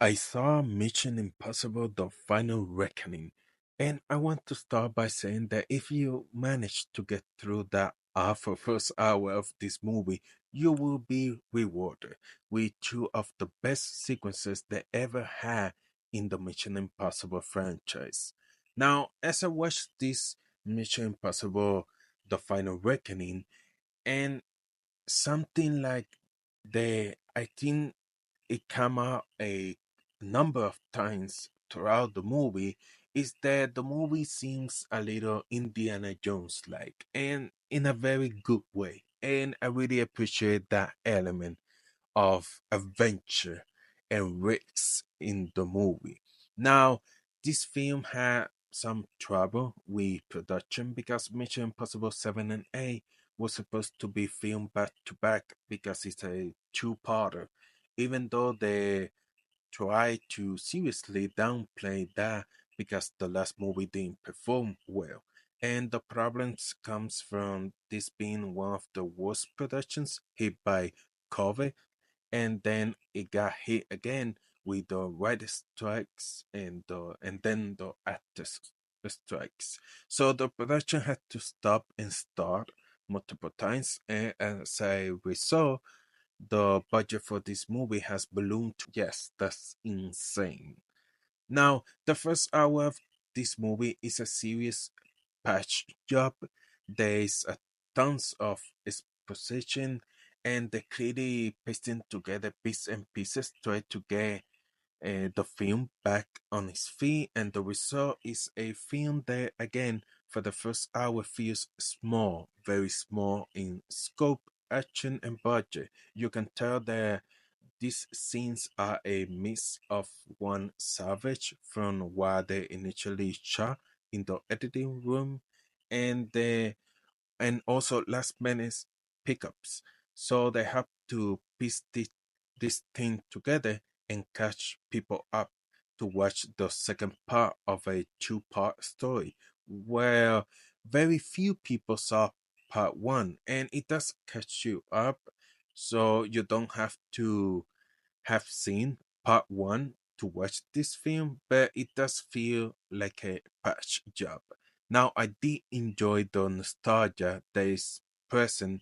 I saw Mission Impossible The Final Reckoning, and I want to start by saying that if you manage to get through that first hour of this movie, you will be rewarded with two of the best sequences they ever had in the Mission Impossible franchise. Now, as I watched this Mission Impossible The Final Reckoning, and something like I think it come out a number of times throughout the movie is that the movie seems a little Indiana Jones like and in a very good way. And I really appreciate that element of adventure and risks in the movie. Now, this film had some trouble with production because Mission Impossible 7 and 8 was supposed to be filmed back to back because it's a two-parter. Even though they try to seriously downplay that because the last movie didn't perform well. And the problems comes from this being one of the worst productions hit by COVID, and then it got hit again with the writer strikes and then the actors strikes. So the production had to stop and start multiple times, and as a result, the budget for this movie has ballooned to yes, that's insane. Now, the first hour of this movie is a serious patch job. There's a tons of exposition, and they clearly pasting together bits and pieces try to get the film back on its feet, and the result is a film that, again, for the first hour feels small, very small in scope, action, and budget. You can tell that these scenes are a mix of one savage from what they initially shot in the editing room and the and also last minute pickups. So they have to piece this thing together and catch people up to watch the second part of a two-part story, where very few people saw part one, and it does catch you up, so you don't have to have seen part one to watch this film, but it does feel like a patch job. Now, I did enjoy the nostalgia that is present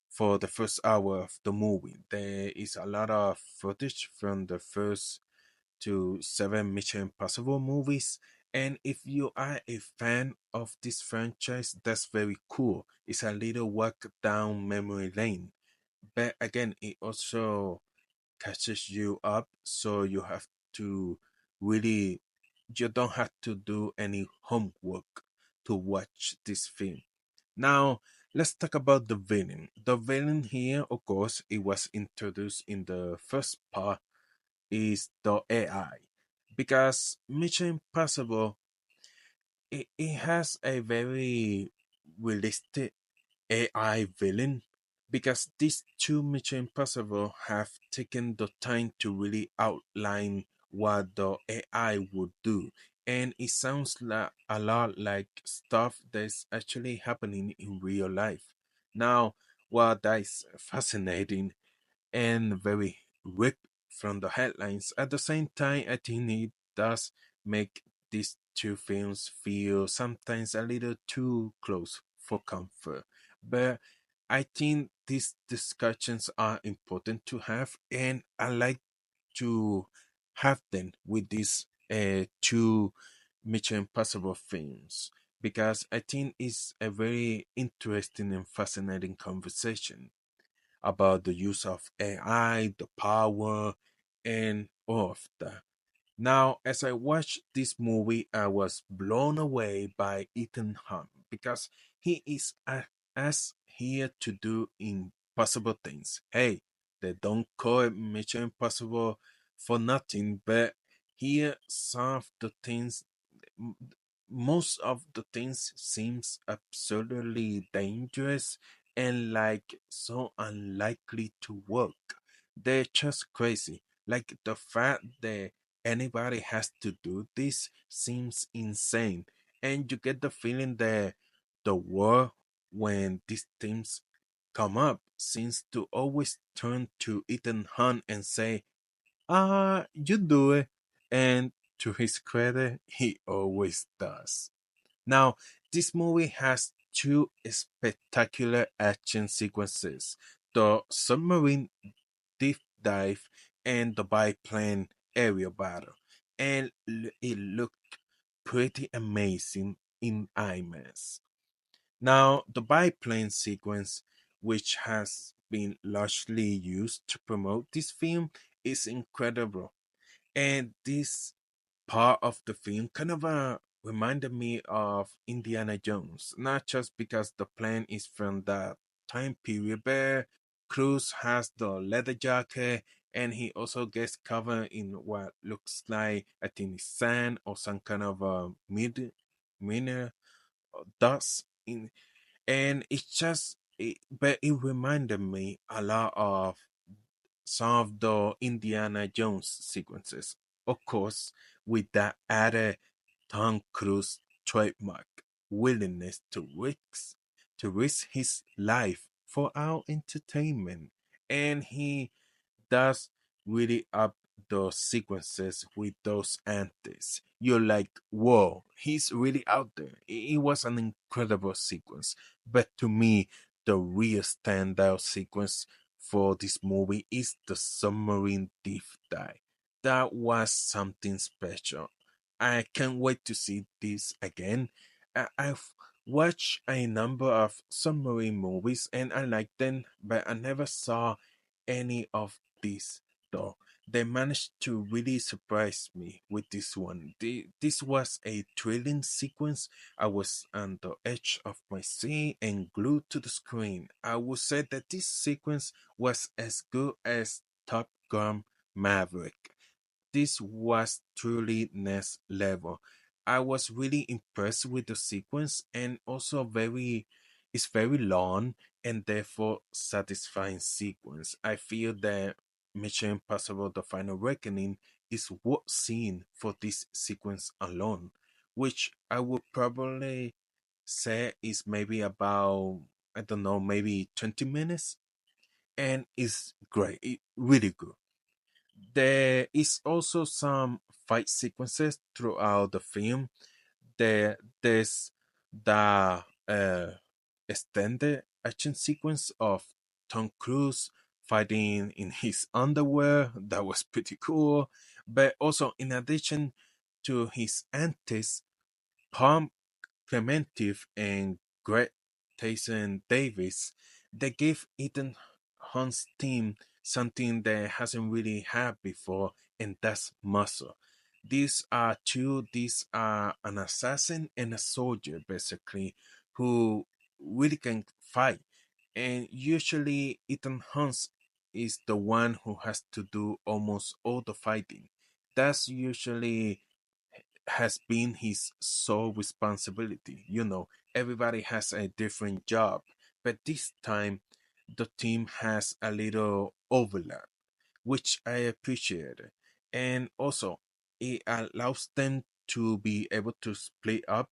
for the first hour of the movie. There is a lot of footage from the first to seven Mission Impossible movies. And if you are a fan of this franchise, that's very cool. It's a little walk down memory lane. But again, it also catches you up, so to really you don't have to do any homework to watch this film. Now, let's talk about the villain. The villain here, of course, it was introduced in the first part, is the AI. Because Mission Impossible, it has a very realistic AI villain because these two Mission Impossible have taken the time to really outline what the AI would do. And it sounds like a lot like stuff that's actually happening in real life. Now, while that is fascinating and very ripped from the headlines, at the same time, I think it does make these two films feel sometimes a little too close for comfort. But I think these discussions are important to have, and I like to have them with these two Mission Impossible films because I think it's a very interesting and fascinating conversation about the use of AI, the power, and all of that. Now, as I watched this movie, I was blown away by Ethan Hunt because he is as here to do impossible things. Hey, they don't call it Mission Impossible for nothing, but here some of the things, m- most of the things seems absurdly dangerous and like so unlikely to work. They're just crazy. Like the fact that anybody has to do this seems insane. And you get the feeling that the world, when these things come up, seems to always turn to Ethan Hunt and say, You do it, and to his credit, he always does. Now, this movie has two spectacular action sequences: the submarine deep dive and the biplane aerial battle, and it looked pretty amazing in IMAX. Now, the biplane sequence, which has been largely used to promote this film, is incredible. And this part of the film kind of reminded me of Indiana Jones, not just because the plane is from that time period, but Cruz has the leather jacket and he also gets covered in what looks like, I think, it's sand or some kind of mineral dust in, and but it reminded me a lot of some of the Indiana Jones sequences. Of course, with that added Tom Cruise trademark willingness to risk his life for our entertainment. And he does really up those sequences with those antics. You're like, whoa, he's really out there. It was an incredible sequence. But to me, the real standout sequence for this movie is the submarine deep dive. That was something special. I can't wait to see this again. I've watched a number of submarine movies and I like them, but I never saw any of these though. They managed to really surprise me with this one. This was a thrilling sequence. I was on the edge of my seat and glued to the screen. I would say that this sequence was as good as Top Gun Maverick. This was truly next level. I was really impressed with the sequence and also it's very long and therefore satisfying sequence. I feel that Mission Impossible The Final Reckoning is worth seeing for this sequence alone, which I would probably say is maybe about, I don't know, maybe 20 minutes, and it's great. Really good. There is also some fight sequences throughout the film. There's the extended action sequence of Tom Cruise fighting in his underwear. That was pretty cool. But also, in addition to his antics, Palm Klementieff and Greg Tyson Davis, they give Ethan Hunt's team something they hasn't really had before, and that's muscle. These are an assassin and a soldier, basically, who really can fight. And usually, Ethan Hunt is the one who has to do almost all the fighting. That's usually has been his sole responsibility. Everybody has a different job, but this time the team has a little overlap, which I appreciate. And also, it allows them to be able to split up.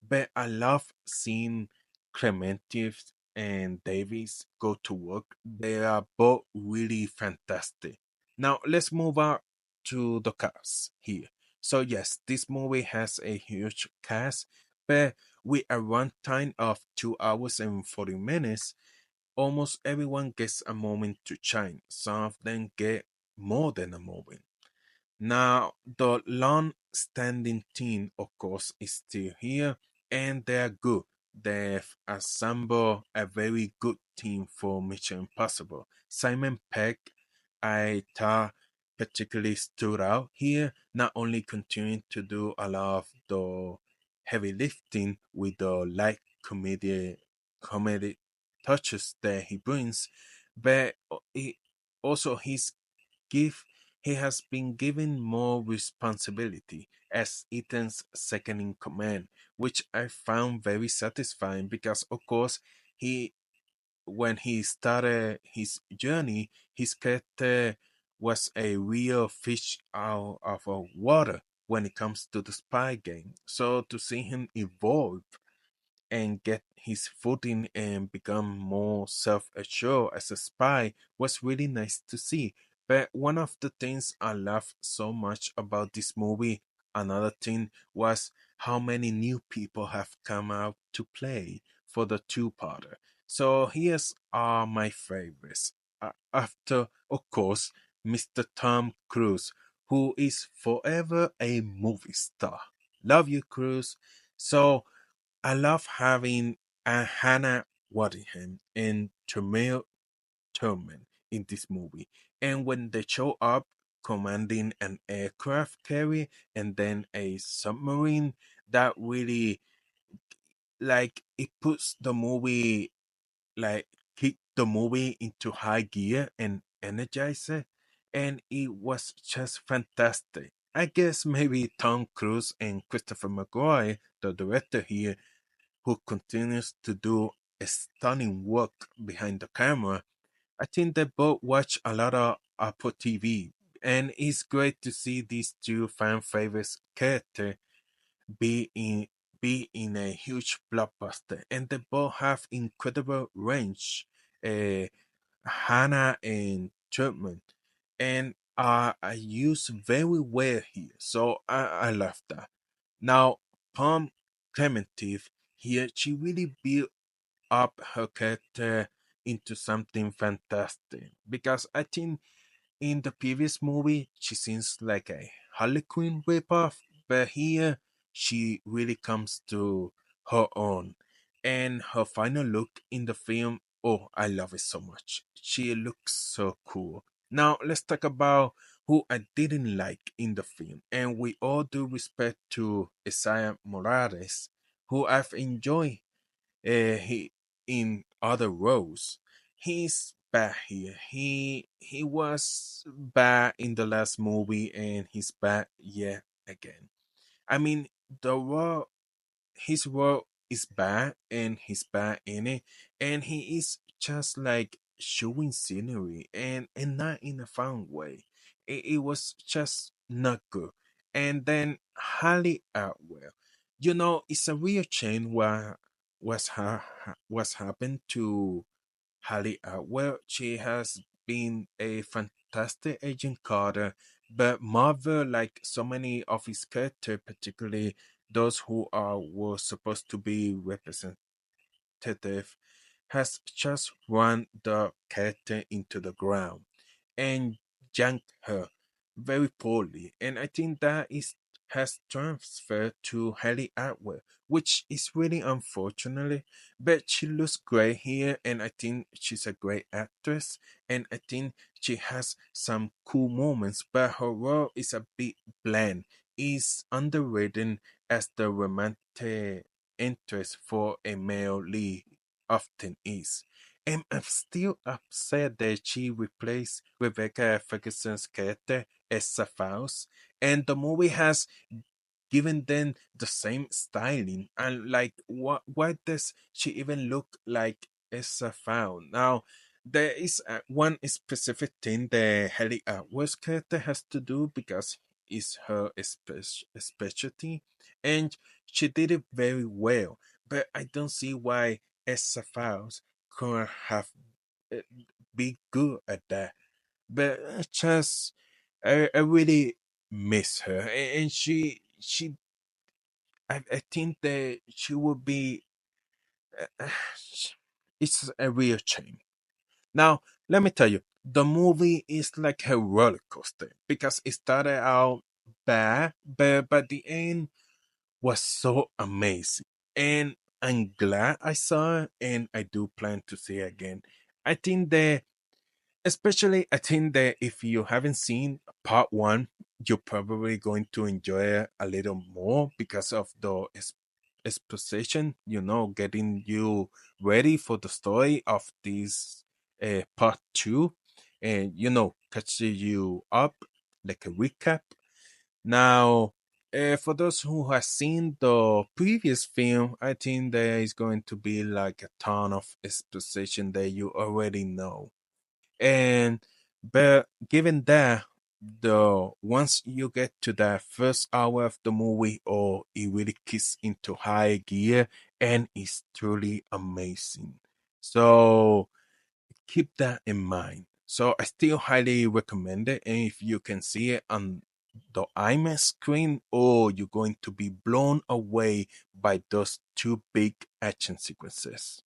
But I love seeing Clementieff and Davies go to work. They are both really fantastic. Now, let's move on to the cast here. So, yes, this movie has a huge cast, but with a runtime of 2 hours and 40 minutes, almost everyone gets a moment to shine. Some of them get more than a moment. Now, the long standing team, of course, is still here and they are good. They've assembled a very good team for Mission Impossible. Simon Pegg, I thought, particularly stood out here, not only continuing to do a lot of the heavy lifting with the light comedy touches that he brings, but also give he has been given more responsibility as Ethan's second in command, which I found very satisfying because, of course, he when he started his journey, his character was a real fish out of water when it comes to the spy game. So to see him evolve and get his footing and become more self assured as a spy was really nice to see. But one of the things I love so much about this movie, another thing, was how many new people have come out to play for the two-parter. So here's are my favorites. After, of course, Mr. Tom Cruise, who is forever a movie star. Love you, Cruise. So I love having Hannah Waddingham and Tremaine Turman in this movie. And when they show up commanding an aircraft carrier and then a submarine, that really, like, it puts the movie, like, kick the movie into high gear and energize it. And it was just fantastic. I guess maybe Tom Cruise and Christopher McGuire, the director here, who continues to do a stunning work behind the camera. I think they both watch a lot of Apple TV, and it's great to see these two fan favorites characters be in be in a huge blockbuster, and they both have incredible range. Uh, Hannah and Chapman, and are used very well here, so I love that. Now, Palm Clementieff here, she really built up her character into something fantastic because I think in the previous movie she seems like a Harley Quinn ripoff, but here she really comes to her own. And her final look in the film, oh, I love it so much. She looks so cool. Now let's talk about who I didn't like in the film, and with all due respect to Isaiah Morales, who I've enjoyed he in other roles. He's bad here. He was bad in the last movie, and he's bad yet again. I mean, the role his role is bad, and he's bad in it, and he is just like showing scenery, and not in a fun way. It was just not good. And then Halle Atwell, it's a real shame what's happened to Halle Atwell. She has been a fantastic Agent Carter, but Marvel, like so many of his characters, particularly those who are were supposed to be representative, has just run the character into the ground and yanked her very poorly. And I think that is has transferred to Halle Atwell, which is really unfortunately. But she looks great here, and I think she's a great actress, and I think she has some cool moments, but her role is a bit bland. Is underrated as the romantic interest for a male lead often is. And I'm still upset that she replaced Rebecca Ferguson's character as Sapphires, and the movie has given them the same styling. And like, what? Why does she even look like a Sapphire? Now, there is one specific thing that Halle Atwood's character has to do because it's her specialty, and she did it very well. But I don't see why as Sapphires could have uh, be good at that. But I really miss her, and I think that she would be. It's a real shame. Now, let me tell you, the movie is like a roller coaster because it started out bad, but by the end was so amazing, and I'm glad I saw it, and I do plan to see it again. I think that Especially, I think that if you haven't seen part one, you're probably going to enjoy it a little more because of the exposition, getting you ready for the story of this part two, and, catching you up like a recap. Now, for those who have seen the previous film, I think there is going to be like a ton of exposition that you already know. And but given that, the once you get to that first hour of the movie, or it really kicks into high gear and it's truly amazing. So keep that in mind. So I still highly recommend it. And if you can see it on the IMAX screen, oh, you're going to be blown away by those two big action sequences.